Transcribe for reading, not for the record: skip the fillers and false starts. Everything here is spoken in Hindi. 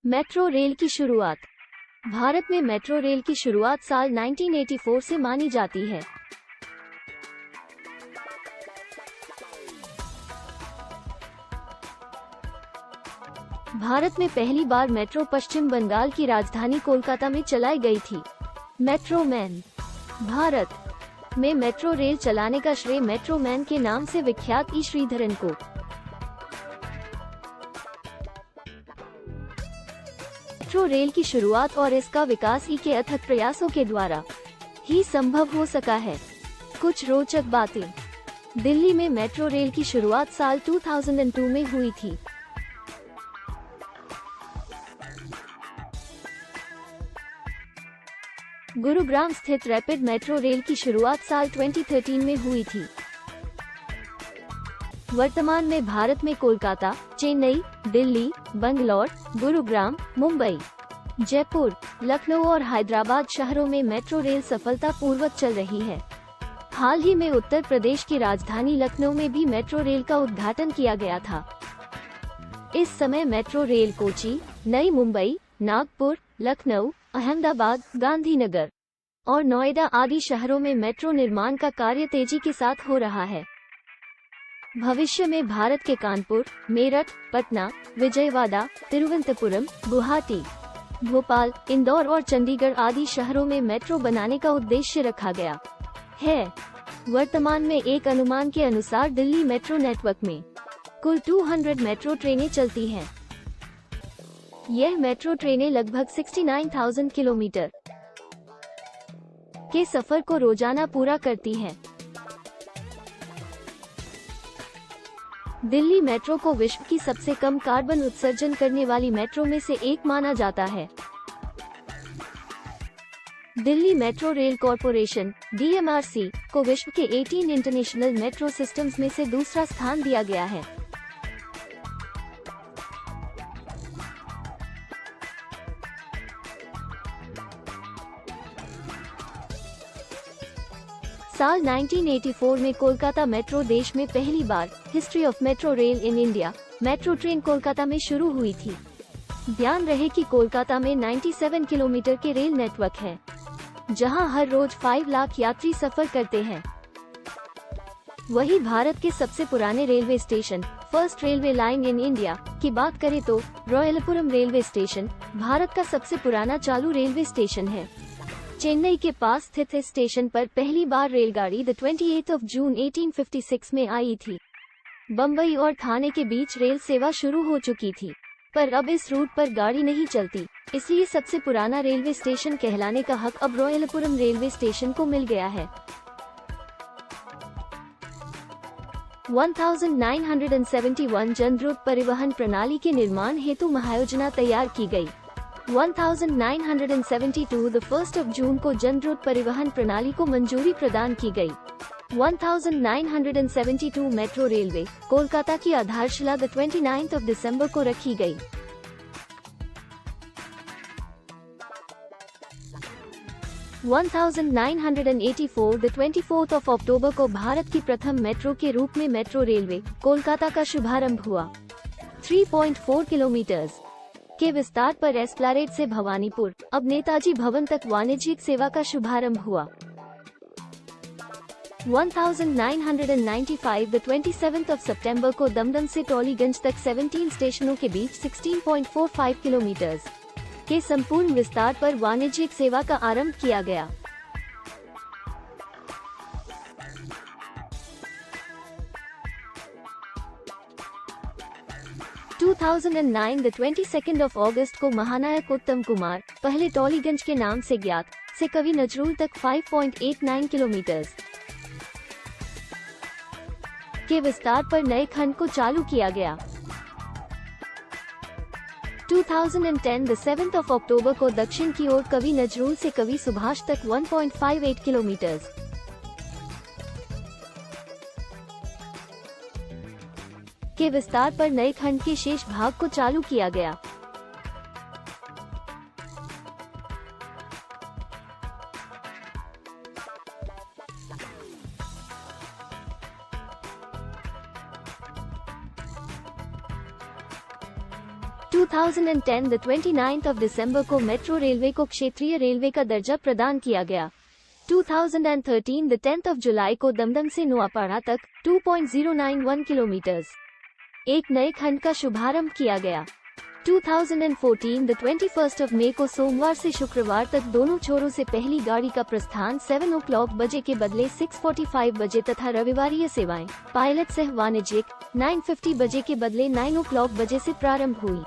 मेट्रो रेल की शुरुआत। भारत में मेट्रो रेल की शुरुआत साल 1984 से मानी जाती है। भारत में पहली बार मेट्रो पश्चिम बंगाल की राजधानी कोलकाता में चलाई गई थी। Metro man. भारत में मेट्रो रेल चलाने का श्रेय मेट्रो मैन के नाम से विख्यात ई श्रीधरन को। मेट्रो रेल की शुरुआत और इसका विकास ई के अथक प्रयासों के द्वारा ही संभव हो सका है। कुछ रोचक बातें। दिल्ली में मेट्रो रेल की शुरुआत साल 2002 में हुई थी। गुरुग्राम स्थित रैपिड मेट्रो रेल की शुरुआत साल 2013 में हुई थी। वर्तमान में भारत में कोलकाता, चेन्नई, दिल्ली, बंगलौर, गुरुग्राम, मुंबई, जयपुर, लखनऊ और हैदराबाद शहरों में मेट्रो रेल सफलतापूर्वक चल रही है। हाल ही में उत्तर प्रदेश की राजधानी लखनऊ में भी मेट्रो रेल का उद्घाटन किया गया था। इस समय मेट्रो रेल कोची, नई मुंबई, नागपुर, लखनऊ, अहमदाबाद, गांधीनगर और नोएडा आदि शहरों में मेट्रो निर्माण का कार्य तेजी के साथ हो रहा है। भविष्य में भारत के कानपुर, मेरठ, पटना, विजयवाड़ा, तिरुवनंतपुरम, गुवाहाटी, भोपाल, इंदौर और चंडीगढ़ आदि शहरों में मेट्रो बनाने का उद्देश्य रखा गया है। वर्तमान में एक अनुमान के अनुसार दिल्ली मेट्रो नेटवर्क में कुल 200 मेट्रो ट्रेनें चलती हैं। यह मेट्रो ट्रेनें लगभग 69,000 किलोमीटर के सफर को रोजाना पूरा करती हैं। दिल्ली मेट्रो को विश्व की सबसे कम कार्बन उत्सर्जन करने वाली मेट्रो में से एक माना जाता है। Delhi metro rail corporation (DMRC) को विश्व के 18 इंटरनेशनल मेट्रो सिस्टम्स में से दूसरा स्थान दिया गया है। साल 1984 में कोलकाता मेट्रो देश में पहली बार history of metro rail in India metro train Kolkata में शुरू हुई थी। ध्यान रहे कि कोलकाता में 97 किलोमीटर के रेल नेटवर्क है, जहां हर रोज 5 लाख यात्री सफर करते हैं। वही भारत के सबसे पुराने railway station first railway line in India की बात करें तो रोयलपुरम रेलवे स्टेशन भारत का सबसे पुराना चालू रेलवे स्टेशन है। चेन्नई के पास स्थित इस स्टेशन पर पहली बार रेलगाड़ी 28 जून 1856 में आई थी। बम्बई और थाने के बीच रेल सेवा शुरू हो चुकी थी, पर अब इस रूट पर गाड़ी नहीं चलती, इसलिए सबसे पुराना रेलवे स्टेशन कहलाने का हक अब रोयलपुरम रेलवे स्टेशन को मिल गया है। 1971 जनद्रुत परिवहन प्रणाली के निर्माण हेतु महायोजना तैयार की गई। 1972 द 1 जून को जनद्रुत परिवहन प्रणाली को मंजूरी प्रदान की गई। 1972 मेट्रो रेलवे कोलकाता की आधारशिला 29 दिसंबर को रखी गई। 1984 द 24 अक्टूबर को भारत की प्रथम मेट्रो के रूप में मेट्रो रेलवे कोलकाता का शुभारंभ हुआ। 3.4 किलोमीटर के विस्तार पर एस्प्लैनेड से भवानीपुर अब नेताजी भवन तक वाणिज्यिक सेवा का शुभारंभ हुआ। 1995 द 27 सितंबर को दमदम से टॉलीगंज तक 17 स्टेशनों के बीच 16.45 किलोमीटर के संपूर्ण विस्तार पर वाणिज्यिक सेवा का आरंभ किया गया। द 22 अगस्त को महानायक उत्तम कुमार पहले टॉलीगंज के नाम से ज्ञात से कवि नजरूल तक 5.89 किलोमीटर के विस्तार पर नए खंड को चालू किया गया। 2010 द 7 अक्टूबर को दक्षिण की ओर कवि नजरूल से कवि सुभाष तक 1.58 किलोमीटर के विस्तार पर नए खंड के शेष भाग को चालू किया गया। 2010 द 29 दिसंबर को मेट्रो रेलवे को क्षेत्रीय रेलवे का दर्जा प्रदान किया गया। 2013 द 10 जुलाई को दमदम से नुआपाड़ा तक 2.091 किलोमीटर एक नए खंड का शुभारंभ किया गया। 2014 द 21 मई को सोमवार से शुक्रवार तक दोनों छोरों से पहली गाड़ी का प्रस्थान 7 o'clock बजे के बदले 6:45 बजे तथा रविवारीय सेवाएं पायलट सह वाणिज्यिक 9:50 बजे के बदले 9 o'clock बजे से प्रारंभ हुई।